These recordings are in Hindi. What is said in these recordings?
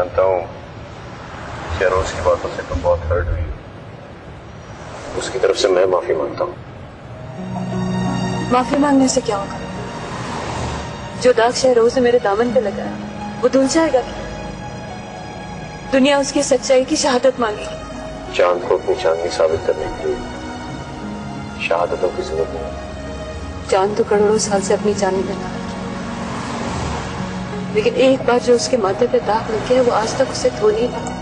जानता हूँ शहरोज की बातों से तुम बहुत हर्ट हुई, उसकी तरफ से मैं माफी मांगता हूँ। माफी मांगने से क्या होगा? जो दाग शहरोज ने मेरे दामन पे लगाया वो धुल जाएगा क्या? दुनिया उसकी सच्चाई की शहादत मांगेगी। चांद को अपनी चांदनी साबित करने के लिए शहादतों की जरूरत नहीं। चांद तो करोड़ों साल से अपनी चांदनी बना रखी, लेकिन एक बार जो उसके माथे पे दाग लग गया वो आज तक उसे धो नहीं पाया।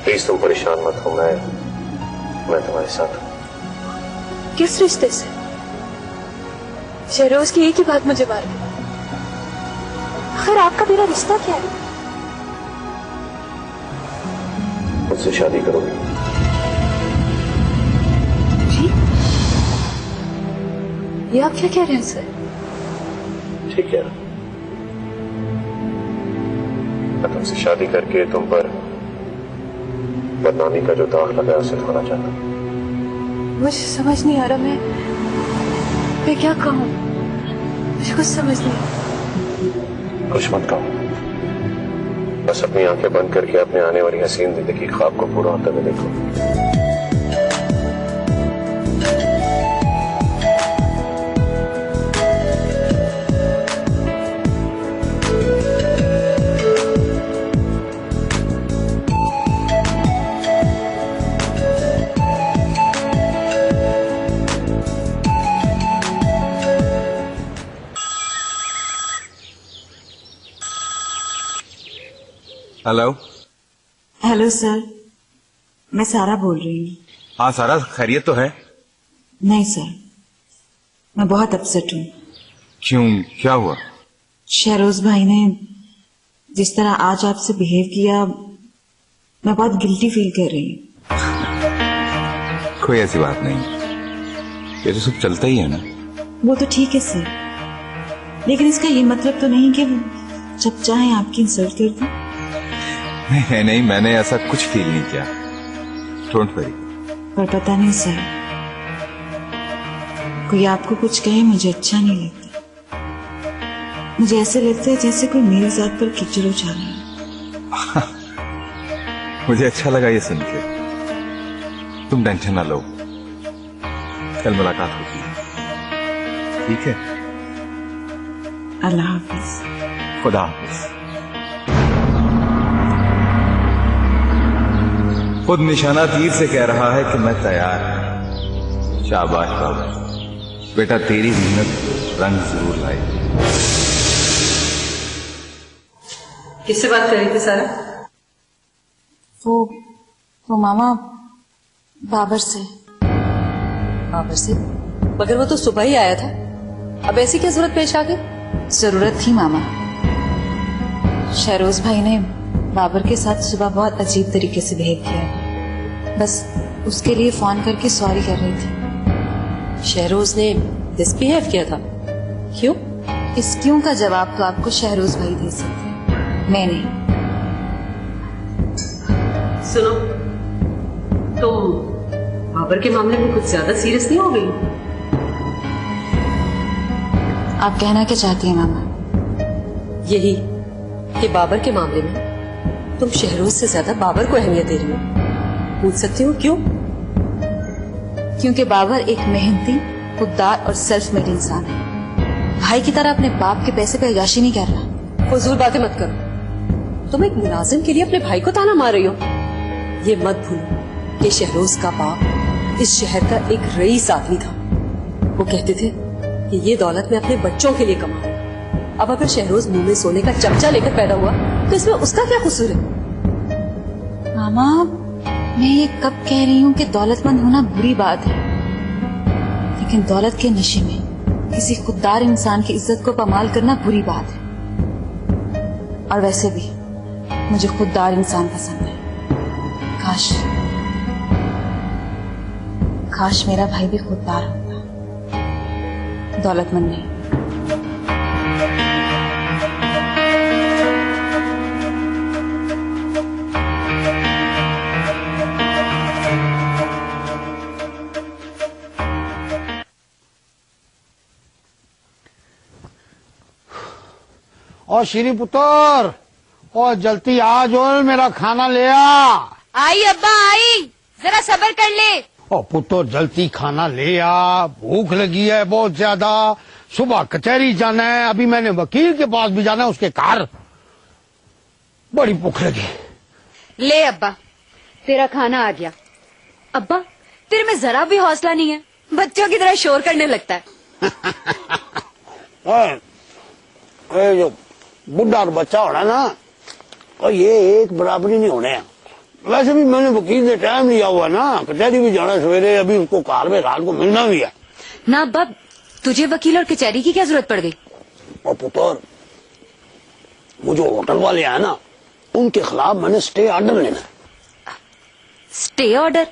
प्लीज तुम परेशान मत हो, मैं तुम्हारे साथ हूँ। किस रिश्ते से? शहरोज की एक ही बात मुझे मार गई। आखिर आपका मेरा रिश्ता क्या है? मुझसे शादी करोगे? जी? ये आप क्या कह रहे हैं सर? ठीक है, मैं तुमसे शादी करके तुम पर बदनामी का जो दाग लगा है उसे धोना चाहता हूँ। मुझे समझ नहीं आ रहा मैं क्या कहूँ, मुझे कुछ समझ नहीं आ रहा। कुछ मत कहो, बस अपनी आंखें बंद करके अपने आने वाली हसीन जिंदगी ख्वाब को पूरा होते हुए देखो। हेलो। हेलो सर, मैं सारा बोल रही हूँ। हाँ सारा, खैरियत तो है? नहीं सर, मैं बहुत अपसेट हूँ। क्यों, क्या हुआ? शहरोज भाई ने जिस तरह आज आपसे बिहेव किया, मैं बहुत गिल्टी फील कर रही हूँ। कोई ऐसी बात नहीं, ये तो सब चलता ही है ना। वो तो ठीक है सर, लेकिन इसका ये मतलब तो नहीं कि जब चाहे आपकी इंसल्ट कर दूं। नहीं, मैंने ऐसा कुछ फील नहीं किया, डोंट वरी। पर पता नहीं सर, कोई आपको कुछ कहे मुझे अच्छा नहीं लगता। मुझे ऐसे लगता है जैसे कोई मेरी जात पर कीचड़ उछाल रहा है। मुझे अच्छा लगा ये सुन के। तुम टेंशन ना लो, कल मुलाकात होगी, ठीक है? अल्लाह हाफिज। खुदा हाफिज। खुद निशाना तीर से कह रहा है कि मैं तैयार हूं। शाबाश बाबा, बेटा तेरी मेहनत रंग जरूर लाएगी। किससे बात कर रही थी सारा? वो मामा बाबर से। बाबर से? मगर वो तो सुबह ही आया था, अब ऐसी क्या जरूरत पेश आ गई? जरूरत थी मामा। शहरोज भाई ने बाबर के साथ सुबह बहुत अजीब तरीके से बिहेव किया, बस उसके लिए फोन करके सॉरी कर रही थी। शहरोज ने मिसबिहेव किया था? क्यों? इस क्यों का जवाब तो आपको शहरोज भाई दे सकते हैं, मैं नहीं। सुनो, तुम बाबर के मामले में कुछ ज्यादा सीरियस नहीं हो गई? आप कहना क्या चाहती हैं मामा? यही कि बाबर के मामले में तुम शहरोज से ज्यादा बाबर को अहमियत दे रही हो। पूछ सकती हूँ क्यों? क्योंकि बाबर एक मेहनती, खुददार और सेल्फ मेड इंसान है। भाई की तरह अपने बाप के पैसे पे अय्याशी नहीं कर रहा। फजूल बातें मत करो, तुम एक मुलाजिम के लिए अपने भाई को ताना मार रही हो। ये मत भूलो कि शहरोज का बाप इस शहर का एक रईस आदमी था। वो कहते थे कि ये दौलत मैं अपने बच्चों के लिए कमाऊं। अब अगर शहरोज मुंह में सोने का चमचा लेकर पैदा हुआ तो इसमें उसका क्या कसूर है? मामा, मैं ये कब कह रही हूँ कि दौलतमंद होना बुरी बात है, लेकिन दौलत के नशे में किसी खुददार इंसान की इज्जत को पमाल करना बुरी बात है। और वैसे भी मुझे खुददार इंसान पसंद है। काश मेरा भाई भी खुददार होता, दौलतमंद नहीं। और शीरी पुत्र, और जल्दी आ जोल, मेरा खाना ले आ। आई अब्बा आई, जरा सब्र कर ले। और पुत्र जल्दी खाना ले आ, भूख लगी है बहुत ज्यादा। सुबह कचहरी जाना है, अभी मैंने वकील के पास भी जाना है, उसके कार। बड़ी भूख लगी। ले अब्बा, तेरा खाना आ गया। अब्बा, तेरे में जरा भी हौसला नहीं है, बच्चों की तरह शोर करने लगता है। ये जो बुढ़ा और बच्चा होना ना, और ये एक बराबरी नहीं होने। वैसे भी मैंने वकील से टाइम लिया हुआ ना, कचहरी भी जाना सवेरे, अभी उसको कार में रात को मिलना भी है ना। अब्बा, तुझे वकील और कचहरी की क्या जरूरत पड़ गई? और पुत्र, वो जो होटल वाले हैं ना, उनके खिलाफ मैंने स्टे ऑर्डर लेना है। Stay order?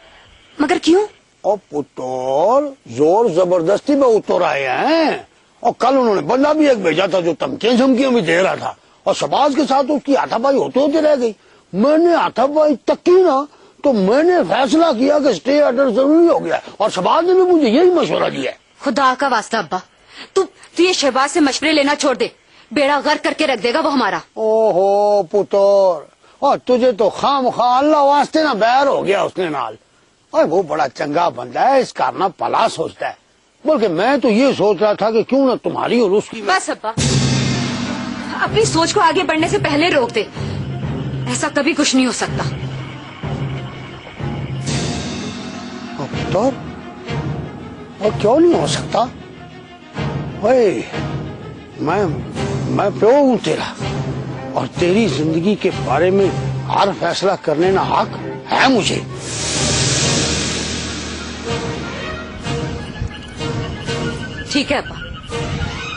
मगर क्यों? और पुत्र जोर जबरदस्ती में उतर आए हैं, और कल उन्होंने बंदा भी एक भेजा था जो धमकियां धमकियां भी दे रहा था, और शबाज के साथ उसकी हाथापाई होते होते रह गई। मैंने हाथापाई तक की ना, तो मैंने फैसला किया कि स्टे ऑर्डर जरूरी हो गया, और शबाज ने मुझे यही मशवरा दिया। खुदा का वास्ता अब्बा, तू ये शहबाज से मशवरे लेना छोड़ दे, बेड़ा गर्क करके रख देगा वो हमारा। ओहो पुत्र, और तुझे तो खामखा अल्लाह वास्ते ना बैर हो गया उसने नाल। और वो बड़ा चंगा बंदा है, इसका ना भला सोचता है, बल्कि मैं तो ये सोच रहा था कि क्यों ना तुम्हारी और उसकी। बस अब्बा, अपनी सोच को आगे बढ़ने से पहले रोक दे। ऐसा कभी कुछ नहीं हो सकता। पुत्र, और क्यों नहीं हो सकता? ओए, मैं प्यो हूं तेरा, और तेरी जिंदगी के बारे में हर फैसला करने का हक है मुझे। ठीक है अब्बा,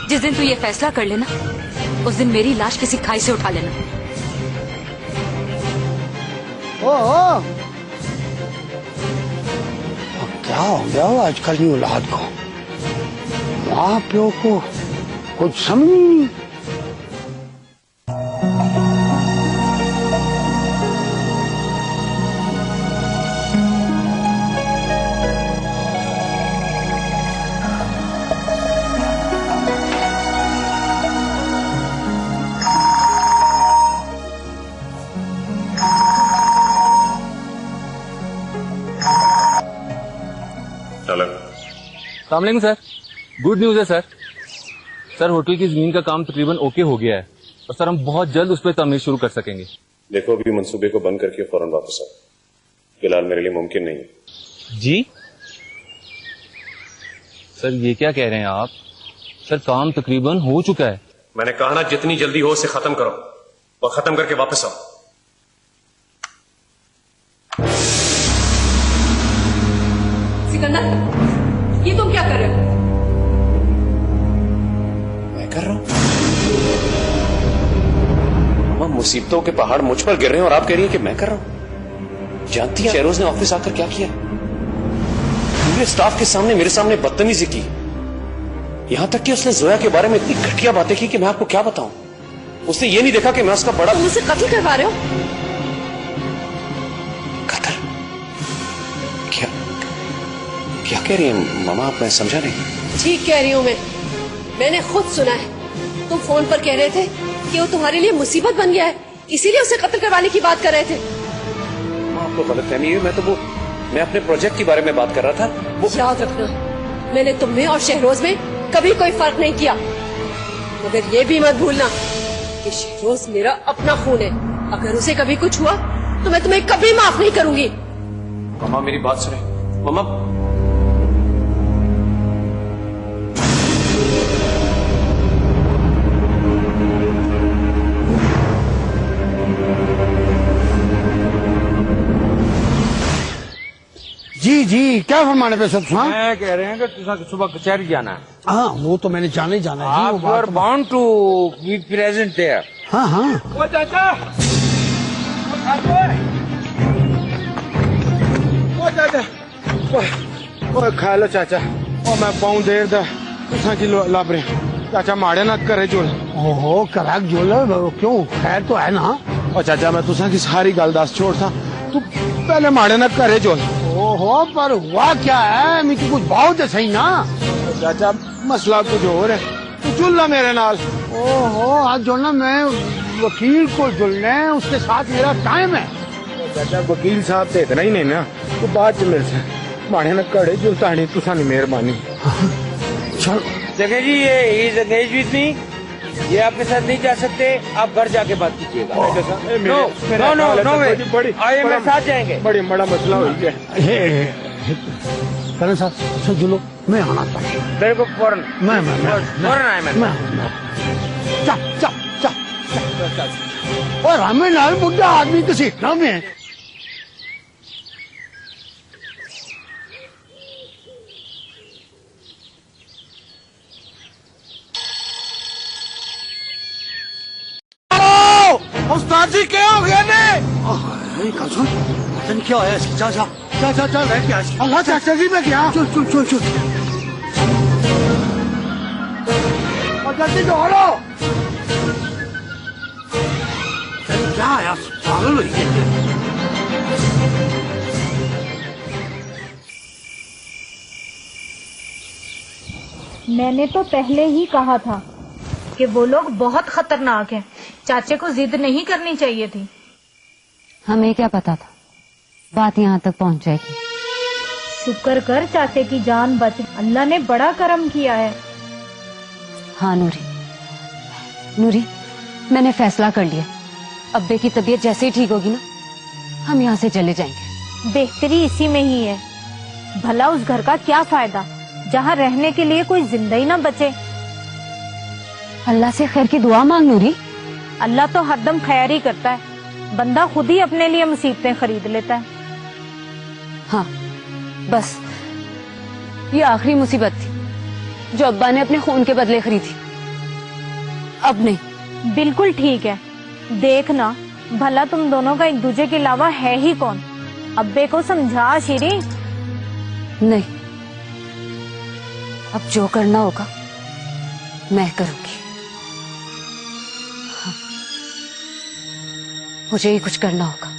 जिस दिन तू ये फैसला कर लेना, उस दिन मेरी लाश किसी खाई से उठा लेना। ओह, क्या हो गया हो आजकल की औलाद को? माँ प्यो को कुछ समझ नहीं। अस्सलाम सर, गुड न्यूज है सर। सर, होटल की जमीन का काम तकरीबन ओके हो गया है, और सर हम बहुत जल्द उस पर तामीर शुरू कर सकेंगे। देखो, अभी मंसूबे को बंद करके फौरन वापस आओ। फिलहाल मेरे लिए मुमकिन नहीं है। जी सर, ये क्या कह रहे हैं आप? सर, काम तकरीबन हो चुका है। मैंने कहा ना, जितनी जल्दी हो उसे खत्म करो, और खत्म करके वापस आओ। सिकंदर, ये तुम क्या कर रहे हो? मैं कर रहा हूं? मामा, मुसीबतों के पहाड़ मुझ पर गिर रहे हैं और आप कह रही हैं कि मैं कर रहा हूं? जानती हैं शहरोज ने ऑफिस आकर क्या किया? पूरे स्टाफ के सामने मेरे सामने बदतमीजी की। यहां तक कि उसने जोया के बारे में इतनी घटिया बातें की कि मैं आपको क्या बताऊं। उसने ये नहीं देखा कि मैं उसका बड़ा। तुम उसे कत्ल करवा रहे हो? कत्ल? क्या क्या कह रही हैं मामा आप? मैं समझा नहीं। ठीक कह रही हूँ मैंने खुद सुना है। तुम फोन पर कह रहे थे कि वो तुम्हारे लिए मुसीबत बन गया है, इसीलिए उसे कत्ल करवाने की बात कर रहे थे। आपको गलतफहमी है। मैं अपने प्रोजेक्ट के बारे में बात कर रहा था। वो याद रखना, मैंने तुम में और शहरोज में कभी कोई फर्क नहीं किया, मगर ये भी मत भूलना कि शहरोज मेरा अपना खून है। अगर उसे कभी कुछ हुआ तो मैं तुम्हें कभी माफ नहीं करूंगी। मामा मेरी बात सुने। मामा, जी जी, क्या फरमाने पे सब? हाँ, मैं कह रहे हैं कि तुसा सुबह कचहरी जाना है। हाँ, वो तो मैंने जाना ही जाना है। आप you are bound to be present there. हाँ हाँ, ओ चाचा, ओ चाचा, ओ खा लो चाचा। ओ मैं पाऊं देर दा तुसा की लाभ रहे चाचा, माड़े ना करे जोल। ओहो कराक जोल, क्यों? खैर तो है ना? ओ चाचा, मैं तुसा की सारी गल दस छोड़ था, तू पहले माड़े ना करे जोल। ओहो, पर हुआ क्या है? मैं तो कुछ भाव तो सही ना। चाचा, मसला कुछ और है। तू जुल ला मेरे नाल। ओहो, आज जो ना मैं वकील को जुलना है, उसके साथ मेरा टाइम है। चाचा वकील साहब तो इतना ही नहीं ना, तू बाद च मिल से माने न कड़े जुलता नहीं, तू सानी मेहरबानी। चल जगह जी, ये इज एंगेज मी, ये आपके साथ नहीं जा सकते, आप घर जाके बात कीजिएगा। नो नो नो वे, आइए मेरे साथ जाएंगे। बड़ी बड़ा मसला हो गया। करण साहब से जुलो, मैं आना चाहिए। मेरे को फौरन फौरन आए मैं। और हमें नाल बुढ़ा आदमी तो सीखना में। उस्ताद जी क्या हो गया ने? पता नहीं क्या है। चाचा चाचा चल रहे क्या? अल्लाह चाचा जी मैं क्या? चल चल चल चल और जल्दी दौड़ो। क्या है पागल हो गई? मैंने तो पहले ही कहा था कि वो लोग बहुत खतरनाक हैं। चाचे को जिद नहीं करनी चाहिए थी। हमें क्या पता था बात यहाँ तक पहुँच जाएगी। शुक्र कर चाचे की जान बच, अल्लाह ने बड़ा करम किया है। हाँ नूरी, नूरी मैंने फैसला कर लिया, अब्बे की तबीयत जैसे ही ठीक होगी ना, हम यहाँ से चले जाएंगे। बेहतरी इसी में ही है। भला उस घर का क्या फायदा जहाँ रहने के लिए कोई जिंदा ही ना बचे। अल्लाह से खैर की दुआ मांग नूरी। अल्लाह तो हरदम खैर ही करता है, बंदा खुद ही अपने लिए मुसीबतें खरीद लेता है। हाँ बस ये आखिरी मुसीबत थी जो अब्बा ने अपने खून के बदले खरीदी, अब नहीं। बिल्कुल ठीक है। देखना भला तुम दोनों का एक दूसरे के अलावा है ही कौन। अब्बे को समझा शीरी। नहीं, अब जो करना होगा मैं करूंगी। हाँ, मुझे ही कुछ करना होगा।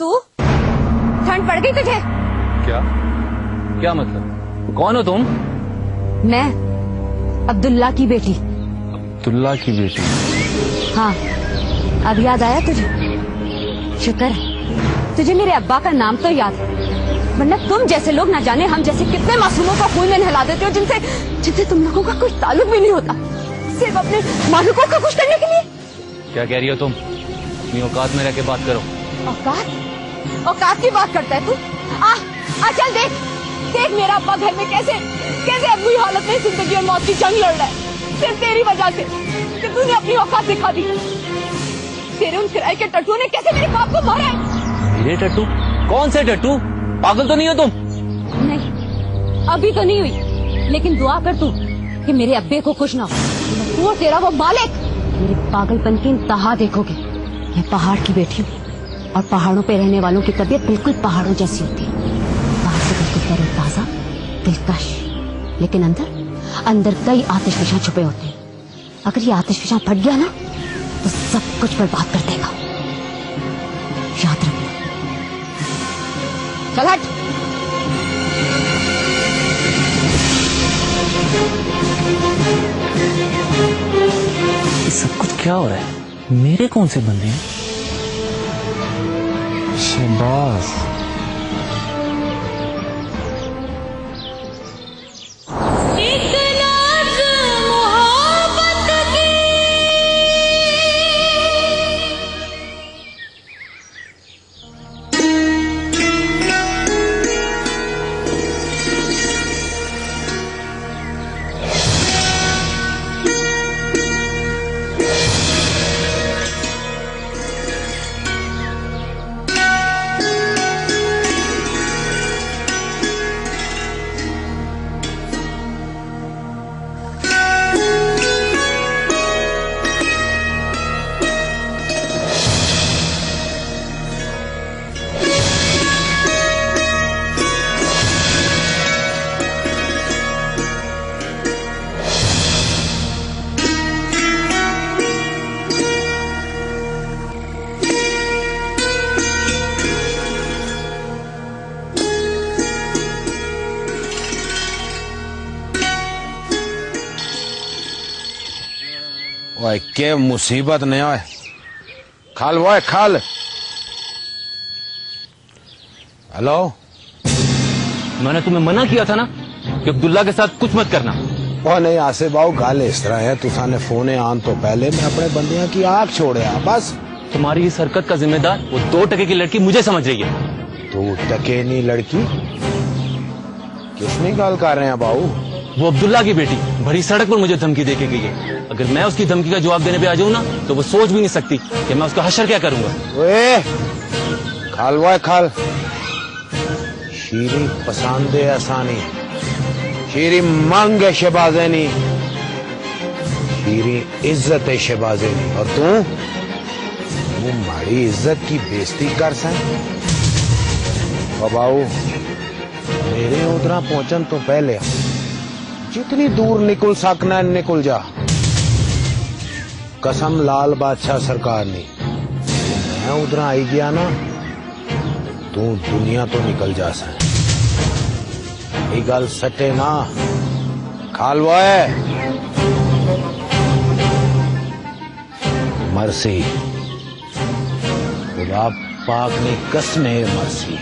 तू ठंड पड़ गई तुझे? क्या क्या मतलब? कौन हो तुम? मैं अब्दुल्ला की बेटी। अब्दुल्ला की बेटी? हाँ, अब याद आया तुझे? शुक्र है तुझे मेरे अब्बा का नाम तो याद है, वरना तुम जैसे लोग ना जाने हम जैसे कितने मासूमों को खून में नहला देते हो जिनसे तुम लोगों का कोई ताल्लुक भी नहीं होता, सिर्फ अपने मालिकों को खुश करने के लिए। क्या कह रही हो तुम? अपनी औकात में रह के बात करो। औकात? औकात की बात करता है तू? आ चल देख देख मेरा अब्बा घर में कैसे कैसे बुरी हालत में जिंदगी और मौत की जंग लड़ रहा है, सिर्फ तेरी वजह से कि तूने अपनी औकात दिखा दी। तेरे उन किराए के टट्टू ने कैसे मेरे बाप को मारा है। मेरे टट्टू? कौन से टट्टू? पागल तो नहीं हो तुम? नहीं, अभी तो नहीं हुई, लेकिन दुआ कर तू कि मेरे अब्बे को खुश ना हो। तू और तेरा वो मालिक मेरे पागलपन की इंतहा देखोगे। मैं पहाड़ की बेटी हूँ और पहाड़ों पे रहने वालों की तबीयत बिल्कुल पहाड़ों जैसी होती है। बाहर से बिल्कुल तरोताजा, दिलकश, लेकिन अंदर कई आतिशफिशां छुपे होते हैं। अगर ये आतिशफिशां फट गया ना तो सब कुछ बर्बाद कर देगा, याद रखना। चल हट। ये सब कुछ क्या हो रहा है? मेरे कौन से बंदे हैं? शाबाश। ओए के मुसीबत नहीं ओए खाल वो खाल। हेलो मैंने तुम्हें मना किया था ना कि अब्दुल्ला के साथ कुछ मत करना। ओ नहीं आसिफ बाबू गल इस तरह है तुसा ने फोन आन तो पहले मैं अपने बंदियां की आंख छोड़िया बस। तुम्हारी इस हरकत का जिम्मेदार वो 2 टके की लड़की मुझे समझ रही है। 2 टके नहीं लड़की किसने गल कर रहे हैं बाबू? वो अब्दुल्ला की बेटी भरी सड़क पर मुझे धमकी देके गई है। अगर मैं उसकी धमकी का जवाब देने पे आ जाऊं ना तो वो सोच भी नहीं सकती कि मैं उसका हशर क्या करूंगा। ओए खाल वो खाल। शीरी पसंद है आसानी शीरी मंग है शहबाजेनी शीरी इज्जत है शहबाजेनी और तू वो हमारी इज्जत की बेइज्जती कर सक। बाबू मेरे उधर पहुंचन तो पहले जितनी दूर निकल सकना निकल जा। कसम लाल बादशाह सरकार ने मैं उधर आई गया ना तू दुनिया तो निकल जा सा। ये गल सटे ना खालवा है मरसी खुदा पाक ने कसमे मरसी।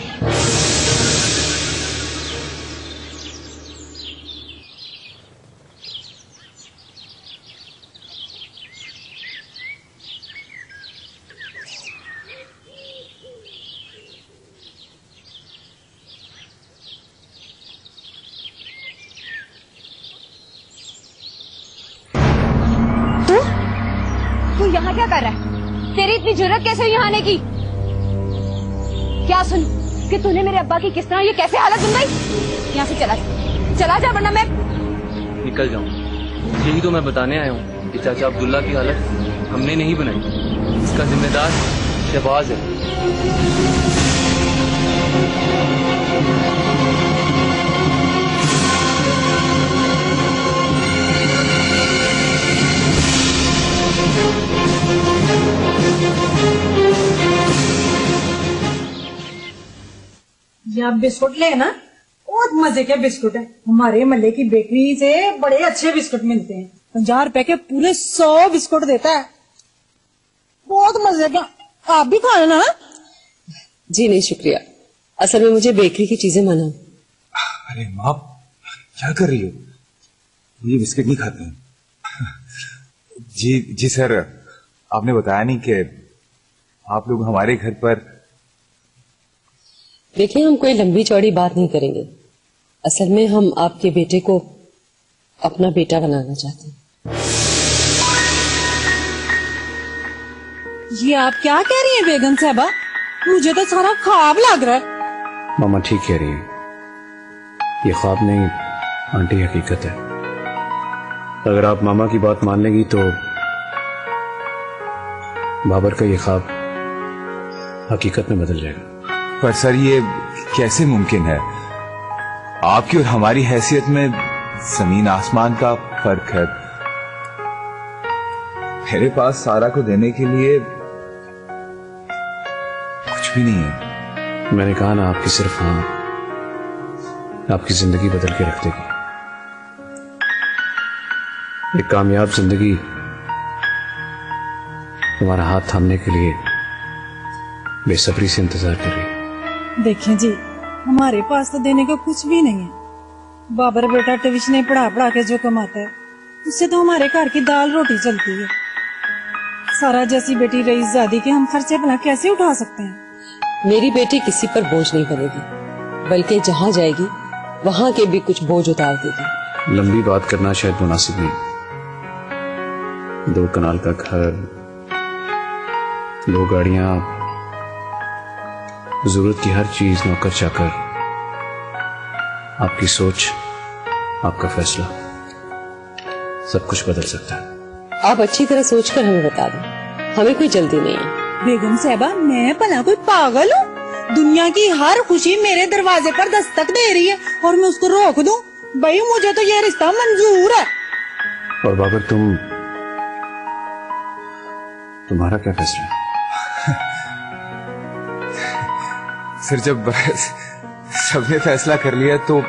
तू यहाँ क्या कर रहा है? तेरी इतनी जरूरत कैसे हुई यहाँ आने की? क्या सुन कि तूने मेरे अब्बा की किस तरह ये कैसे हालत बन गई? यहाँ से चला जा वरना मैं निकल जाऊं। यही तो मैं बताने आया हूँ कि चाचा अब्दुल्ला की हालत हमने नहीं बनाई। इसका जिम्मेदार शहबाज है। ये आप बिस्कुट ले ना बहुत मजे के बिस्कुट है। हमारे महल्ले की बेकरी से बड़े अच्छे बिस्कुट मिलते हैं। 50 रुपए के पूरे 100 बिस्कुट देता है। बहुत मजे का आप भी खाना ना। जी नहीं शुक्रिया, असल में मुझे बेकरी की चीजें मना। अरे माँ क्या कर रही हो? ये बिस्किट नहीं खाते हैं। जी सर आपने बताया नहीं कि आप लोग हमारे घर पर। देखिए हम कोई लंबी चौड़ी बात नहीं करेंगे। असल में हम आपके बेटे को अपना बेटा बनाना चाहते हैं। ये आप क्या कह रही हैं बेगम साहबा? मुझे तो सारा ख्वाब लग रहा है। मामा ठीक कह रही है, ये ख्वाब नहीं आंटी हकीकत है। अगर आप मामा की बात मान लेंगी तो बाबर का ये ख्वाब हकीकत में बदल जाएगा। पर सर ये कैसे मुमकिन है? आपकी और हमारी हैसियत में जमीन आसमान का फर्क है। मेरे पास सारा को देने के लिए कुछ भी नहीं है। मैंने कहा ना आपकी सिर्फ हाँ आपकी जिंदगी बदल के रख देगी। एक कामयाब जिंदगी तुम्हारा हाथ थामने के लिए बेसब्री से इंतजार कर रही है। देखें जी हमारे पास तो देने को कुछ भी नहीं है। बाबर बेटा ट्यूशन पढ़ा के जो कमाता है उससे तो हमारे घर की दाल रोटी चलती है। सारा जैसी बेटी रईसजादी के हम खर्चे भला कैसे उठा सकते हैं? मेरी बेटी किसी पर बोझ नहीं बनेगी, बल्कि जहाँ जाएगी वहाँ के भी कुछ बोझ उतार देगी। लंबी बात करना शायद मुनासिब नहीं। 2 कनाल का घर, 2 गाड़ियां, जरूरत की हर चीज, नौकर चाकर, आपकी सोच, आपका फैसला, सब कुछ बदल सकता है। आप अच्छी तरह सोचकर हमें बता दें, हमें कोई जल्दी नहीं है। बेगम साहबा मैं भला कोई पागल हूँ? दुनिया की हर खुशी मेरे दरवाजे पर दस्तक दे रही है और मैं उसको रोक दूं? भाई मुझे तो ये रिश्ता मंजूर है। और बाबर तुम्हारा क्या फैसला है? सर जब सबने फैसला कर लिया तो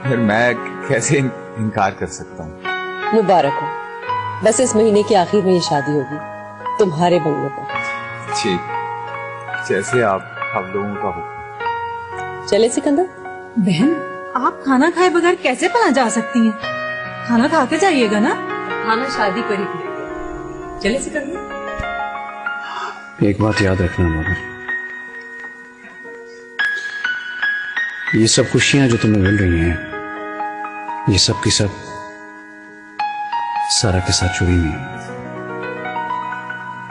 फिर मैं कैसे इनकार कर सकता हूँ? मुबारक हो, बस इस महीने के आखिर में ये शादी होगी तुम्हारे बंगले पर। ठीक, जैसे आप लोगों का हो। चले सिकंदर? बहन, आप खाना खाए बगैर कैसे पना जा सकती हैं? खाना खा के जाइएगा ना। खाना शादी पर ही मिलेगा। चले सिकंदर? एक बात याद रखना मगर, ये सब खुशियां जो तुम्हें मिल रही हैं, ये सब की सब सारा के साथ जुड़ी हुई है।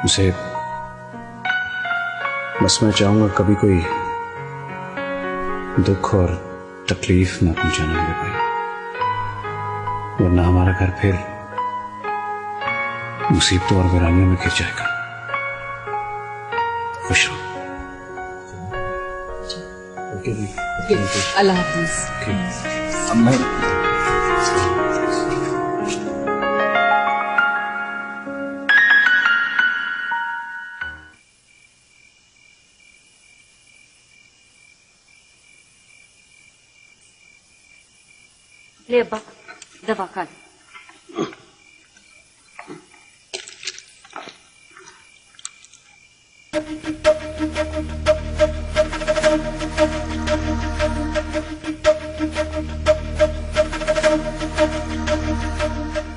उसे बस मैं चाहूंगा कभी कोई दुख और तकलीफ न पहुंचाना मेरे भाई, वरना हमारा घर फिर मुसीबतों और वीरानियों में घिर जाएगा। खुश रहो। अल्लाह हाफिज। अब मैं ले अब्बा, दवा खा ले।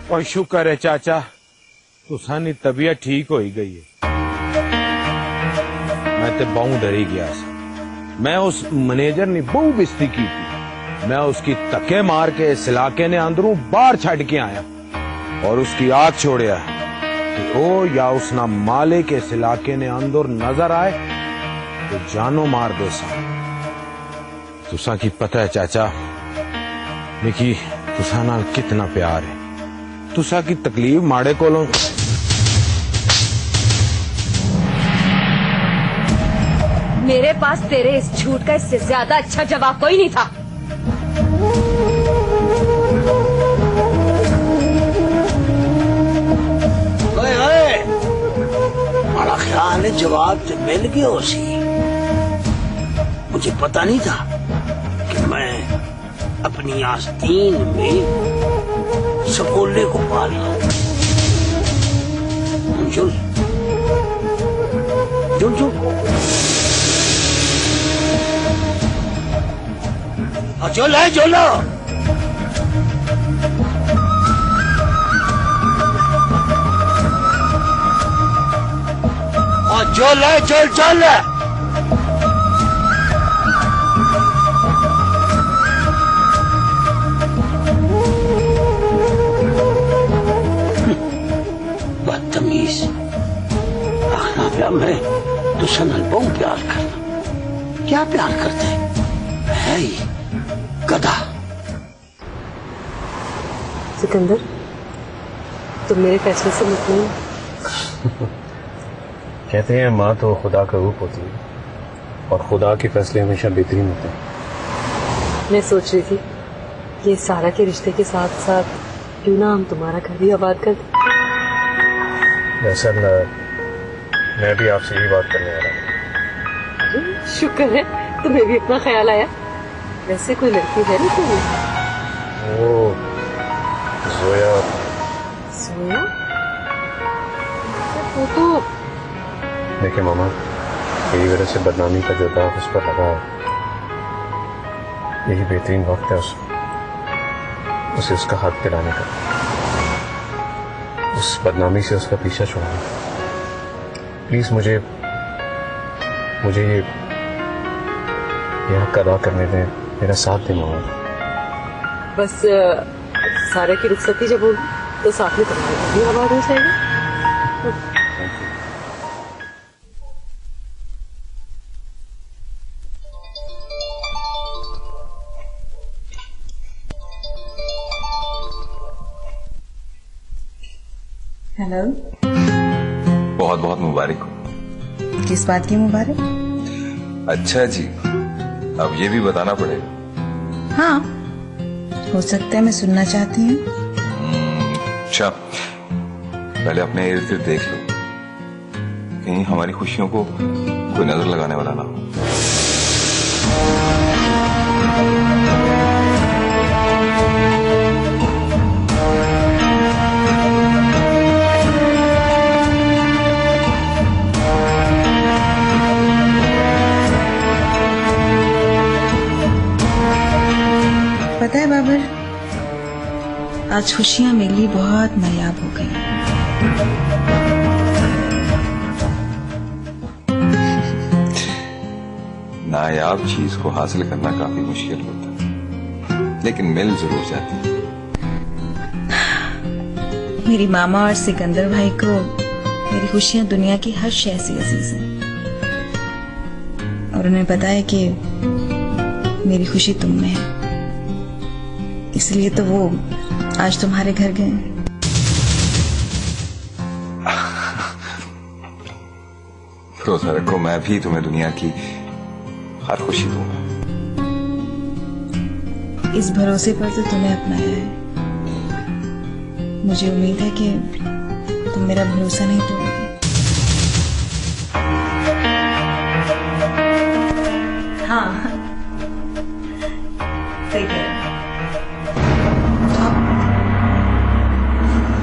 और शुक्र है चाचा, तुसानी तबीयत ठीक हो ही गई है। मैं तो बहु डरी गया सा। मैं उस मैनेजर ने बहु बिस्ती की थी। मैं उसकी तके मार के इस इलाके ने अंदरों बाहर छड़ के आया और उसकी आग छोड़िया कि ओ या उसना माले के इस इलाके ने अंदर नजर आए तो जानो मार दे सा। तुसा की पता है चाचा, मिकी तुसा नाल कितना प्यार है। तुसा की तकलीफ माड़े कोलों मेरे पास तेरे इस झूठ का इससे ज्यादा अच्छा जवाब कोई नहीं था। बड़ा ख्याल है जवाब तो मिल गया उसी। मुझे पता नहीं था कि मैं अपनी आस्तीन में सकोले को पाल लूं। जुल जुल जुल झोला है झोला। और झोला है झोल झोल। बदतमीज आखना प्यार में तो सनल बहुत प्यार करना। क्या प्यार करते है ही गधा। सिकंदर, तुम मेरे फैसले से मुतमईन? कहते हैं माँ तो खुदा का रूप होती है और खुदा के फैसले हमेशा बेहतरीन होते हैं। मैं सोच रही थी ये सारा के रिश्ते के साथ साथ क्यों ना हम तुम्हारा घर भी आबाद कर दें। दरअसल मैं भी आपसे यही बात करने वाला हूँ। शुक्र है तुम्हें भी अपना ख्याल आया। वैसे कोई लड़की है ना तुम्हें? वो जोया। जोया? वो तो देखिए मामा, मेरी वजह से बदनामी का जो दाग उस पर लगा है, यही बेहतरीन वक्त है उसे उसका हक दिलाने का, उस बदनामी से उसका पीछा छुड़ाने का। प्लीज मुझे ये हक अदा करने दें, मेरा साथ दें मामा। बस सारा की रुखसती जब होगी तो साथ में तुम्हारा भी आबाद हो जाएगा। हेलो। बहुत बहुत मुबारक हो। किस बात की मुबारक? अच्छा जी, अब ये भी बताना पड़ेगा। हाँ, हो सकता है मैं सुनना चाहती हूँ। अच्छा, पहले अपने इर्द गिर्द देख लो, कहीं हमारी खुशियों को कोई नजर लगाने वाला ना हो। आज खुशियां मेरे लिए बहुत नायाब हो गई। नायाब चीज को हासिल करना काफी मुश्किल होता है, लेकिन मिल जरूर जाती है। मेरी मामा और सिकंदर भाई को मेरी खुशियां दुनिया की हर शय से अजीज हैं, और उन्हें पता है कि मेरी खुशी तुम में है, इसलिए तो वो आज तुम्हारे घर गए। भरोसा रखो, मैं भी तुम्हें दुनिया की हर खुशी दूंगा। इस भरोसे पर तो तुम्हें अपनाया है। मुझे उम्मीद है कि तुम मेरा भरोसा नहीं तोड़ोगे। हाँ, सही कह रहे हो।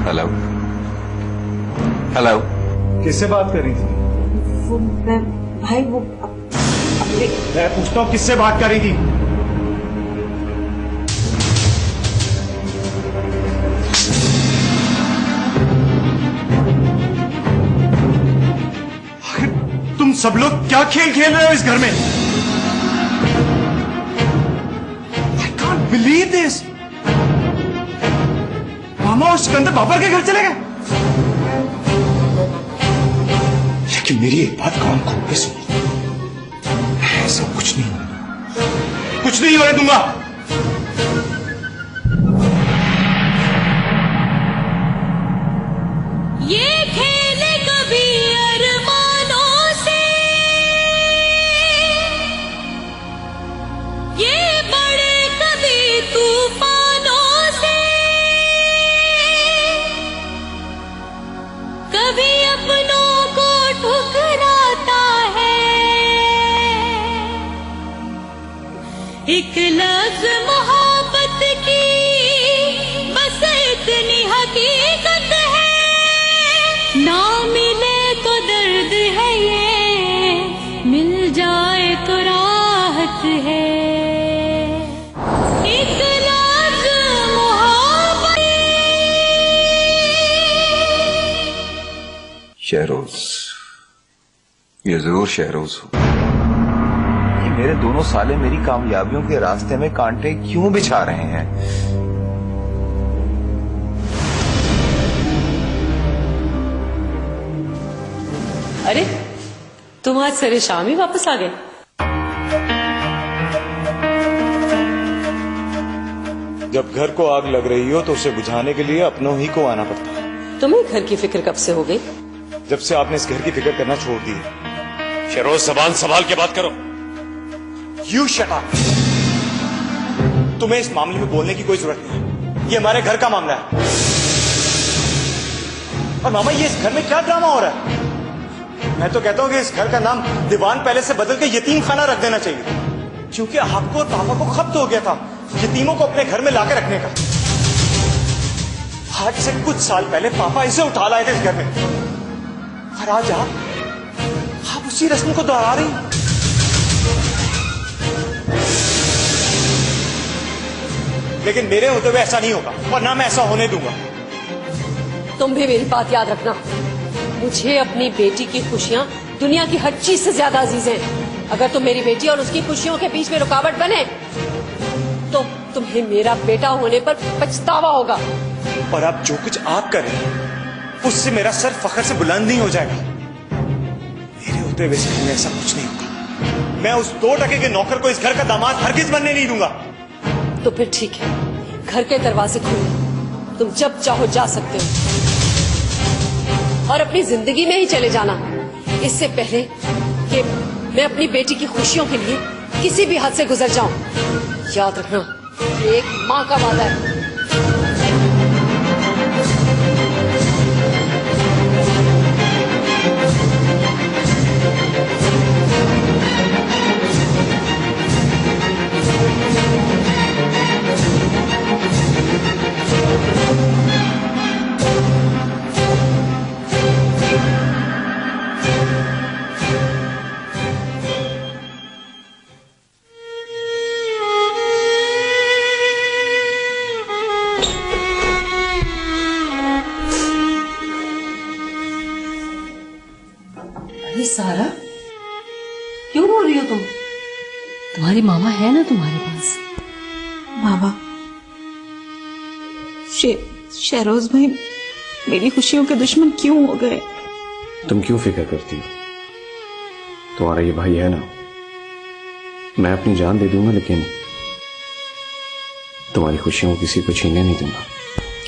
हेलो हेलो, किससे बात कर रही थी? वो मैं भाई वो मैं पूछता हूँ किससे बात कर रही थी? तुम सब लोग क्या खेल खेल रहे हो इस घर में? I can't believe this! मामा और सिकंदर बाबर के घर चले गए। लेकिन मेरी एक बात कान खोल के सुनो, ऐसा कुछ नहीं होने दूंगा। ये खेले कभी अरमानों से, ये बड़े कभी तूफानों से, कभी अपनों को ठुकराता है, एक लफ्ज़ मोहब्बत की बस इतनी हकीकत है, ना मिले तो दर्द है ये, मिल जाए तो राहत है, एक लफ्ज़ मोहब्बत। शहरोज, ये जरूर शहरोज हो। मेरे दोनों साले मेरी कामयाबियों के रास्ते में कांटे क्यों बिछा रहे हैं? अरे तुम आज सरे शाम ही वापस आ गए। जब घर को आग लग रही हो तो उसे बुझाने के लिए अपनों ही को आना पड़ता है। तुम्हें घर की फिक्र कब से हो गई? जब से आपने इस घर की फिक्र करना छोड़ दी। शहरोज, जबान संभाल के बात करो। You shut up! तुम्हें इस मामले में बोलने की कोई जरूरत नहीं। ये हमारे घर का मामला है। और मामा, ये इस घर में क्या ड्रामा हो रहा है? मैं तो कहता हूं कि इस घर का नाम दीवान पैलेस से बदल के यतीम खाना रख देना चाहिए, क्योंकि आपको और पापा को खप्त हो गया था यतीमों को अपने घर में लाकर रखने का। आज से कुछ साल पहले पापा इसे उठा लाए थे इस घर में, और आज आप उसी रस्म को दोहरा रही हैं। लेकिन मेरे होते हुए ऐसा नहीं होगा, और ना मैं ऐसा होने दूंगा। तुम भी मेरी बात याद रखना, मुझे अपनी बेटी की खुशियां दुनिया की हर चीज से ज्यादा अजीज हैं। अगर तुम मेरी बेटी और उसकी खुशियों के बीच में रुकावट बने तो तुम्हें मेरा बेटा होने पर पछतावा होगा। और अब जो कुछ आप कर रहे हैं उससे मेरा सर फख्र से बुलंद नहीं हो जाएगा। मेरे होते हुए इस घर में ऐसा कुछ नहीं होगा। मैं उस 2 टके के नौकर को इस घर का दामाद हरगिज बनने नहीं दूंगा। तो फिर ठीक है, घर के दरवाजे खुले, तुम जब चाहो जा सकते हो और अपनी जिंदगी में ही चले जाना, इससे पहले कि मैं अपनी बेटी की खुशियों के लिए किसी भी हद से गुजर जाऊं। याद रखना, ये एक माँ का वादा है। अरे सारा, क्यों रो रही हो तुम? तुम्हारी मामा है ना तुम्हारे पास? बाबा, शहरोज भाई मेरी खुशियों के दुश्मन क्यों हो गए? तुम क्यों फिक्र करती हो? तुम्हारा ये भाई है ना, मैं अपनी जान दे दूंगा लेकिन तुम्हारी खुशियों को किसी को छीनने नहीं दूंगा।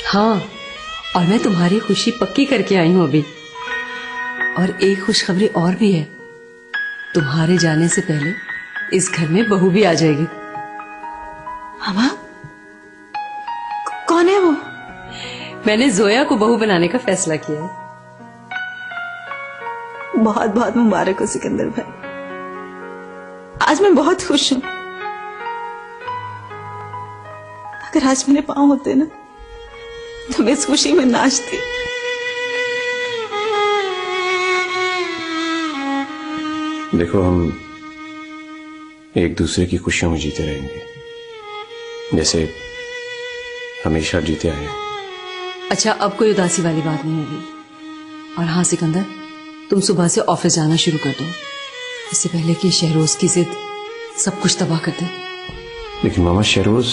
हाँ, और मैं तुम्हारी खुशी पक्की करके आई हूं अभी। और एक खुशखबरी और भी है, तुम्हारे जाने से पहले इस घर में बहू भी आ जाएगी। मामा, कौन है वो? मैंने जोया को बहू बनाने का फैसला किया है। बहुत बहुत मुबारक हो सिकंदर भाई, आज मैं बहुत खुश हूं। अगर आज मेरे पांव होते ना तो मैं इस खुशी में नाचती। देखो, हम एक दूसरे की खुशियों में जीते रहेंगे जैसे हमेशा जीते आए हैं। अच्छा, अब कोई उदासी वाली बात नहीं होगी। और हाँ सिकंदर, तुम सुबह से ऑफिस जाना शुरू कर दो, इससे पहले कि शहरोज की जिद सब कुछ तबाह कर दे। लेकिन मामा, शहरोज...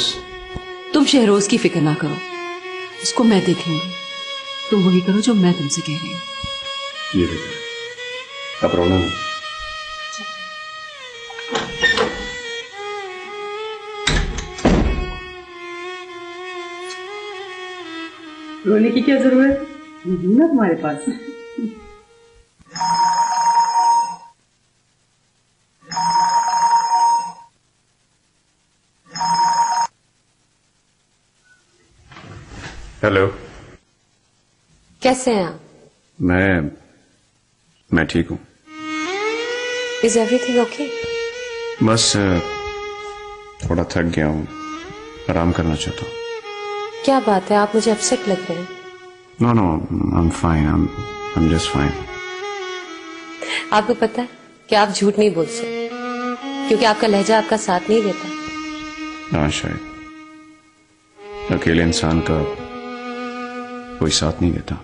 तुम शहरोज की फिक्र ना करो, उसको मैं देख लूंगी। तुम वही करो जो मैं तुमसे कह रही हूँ। ये देखो, अब रोना नहीं। रोने की क्या जरूरत है ना तुम्हारे पास। हेलो, कैसे हैं आप? मैं ठीक हूँ। Is everything okay? बस थोड़ा थक गया हूँ, आराम करना चाहता हूँ। क्या बात है, आप मुझे अपसेट लग रहे हैं। No no, I am fine, I am just fine. आपको पता है कि आप झूठ नहीं बोल सकते, क्योंकि आपका लहजा आपका साथ नहीं देता। हाँ, शायद अकेले इंसान का कोई साथ नहीं देता।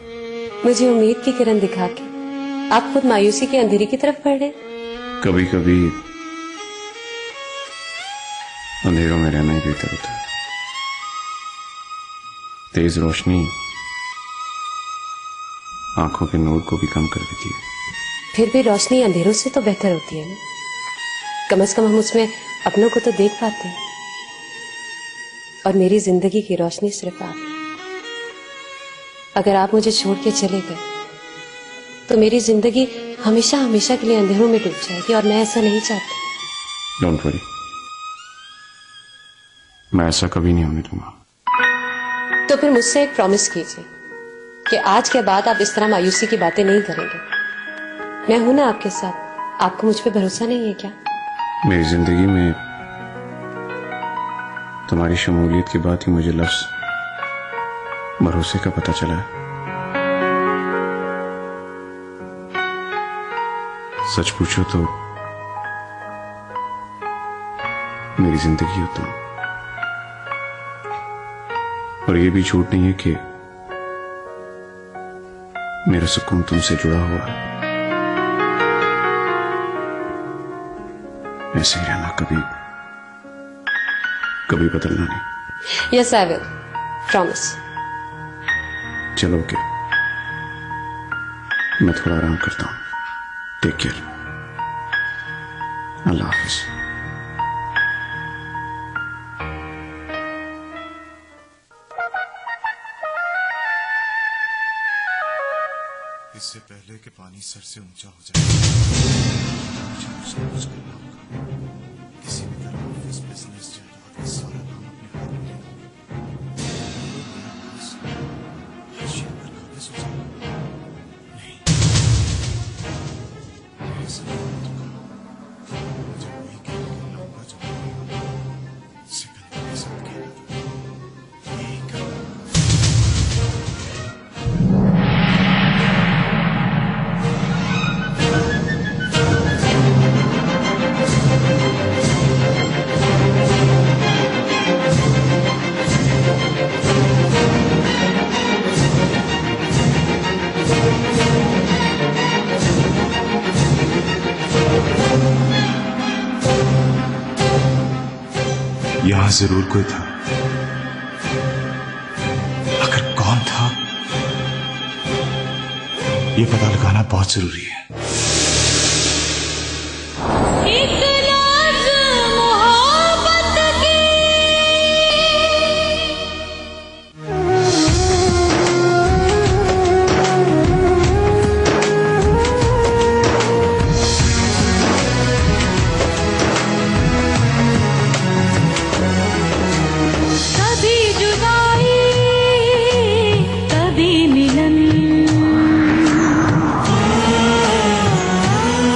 मुझे उम्मीद की किरण दिखा के आप खुद मायूसी के अंधेरे की तरफ बढ़ रहे। कभी कभी अंधेरों में रहना ही बेहतर होता है। तेज रोशनी आंखों के नूर को भी कम कर देती है। फिर भी रोशनी अंधेरों से तो बेहतर होती है ना। कम से कम हम उसमें अपनों को तो देख पाते हैं। और मेरी जिंदगी की रोशनी सिर्फ आप है। अगर आप मुझे छोड़ के चले गए तो मेरी जिंदगी हमेशा हमेशा के लिए अंधेरों में डूब जाएगी, और मैं ऐसा नहीं चाहती। डोंट वरी, मैं ऐसा कभी नहीं होने दूंगा। तो फिर मुझसे एक प्रॉमिस कीजिए कि आज के बाद आप इस तरह मायूसी की बातें नहीं करेंगे। मैं हूं ना आपके साथ। आपको मुझ पे भरोसा नहीं है क्या? मेरी जिंदगी में तुम्हारी शमूलियत के बाद ही मुझे लफ्ज भरोसे का पता चला है। सच पूछो तो मेरी जिंदगी हो तुम, और ये भी झूठ नहीं है कि मेरा सुकून तुमसे जुड़ा हुआ है। ऐसे ही रहना, कभी बदलना नहीं। Yes I will, promise. चलो ओके, मैं थोड़ा आराम करता हूं। टेक केयर, अल्लाह हाफिज। इससे पहले कि पानी सर से ऊंचा हो जाए मुझे कुछ ना कुछ करना होगा। किसी भी तरह ऑफिस बिजनेस जायदाद का सारा काम अपने हाथ में लेना। हाशिया पर काबिज हो जाए। नहीं, ऐसा नहीं होगा। मुझे वही कहने लाऊंगा जो सिकंदर के साथ कहना था। यही करना। यहां जरूर कोई था। अगर कौन था, ये पता लगाना बहुत जरूरी है।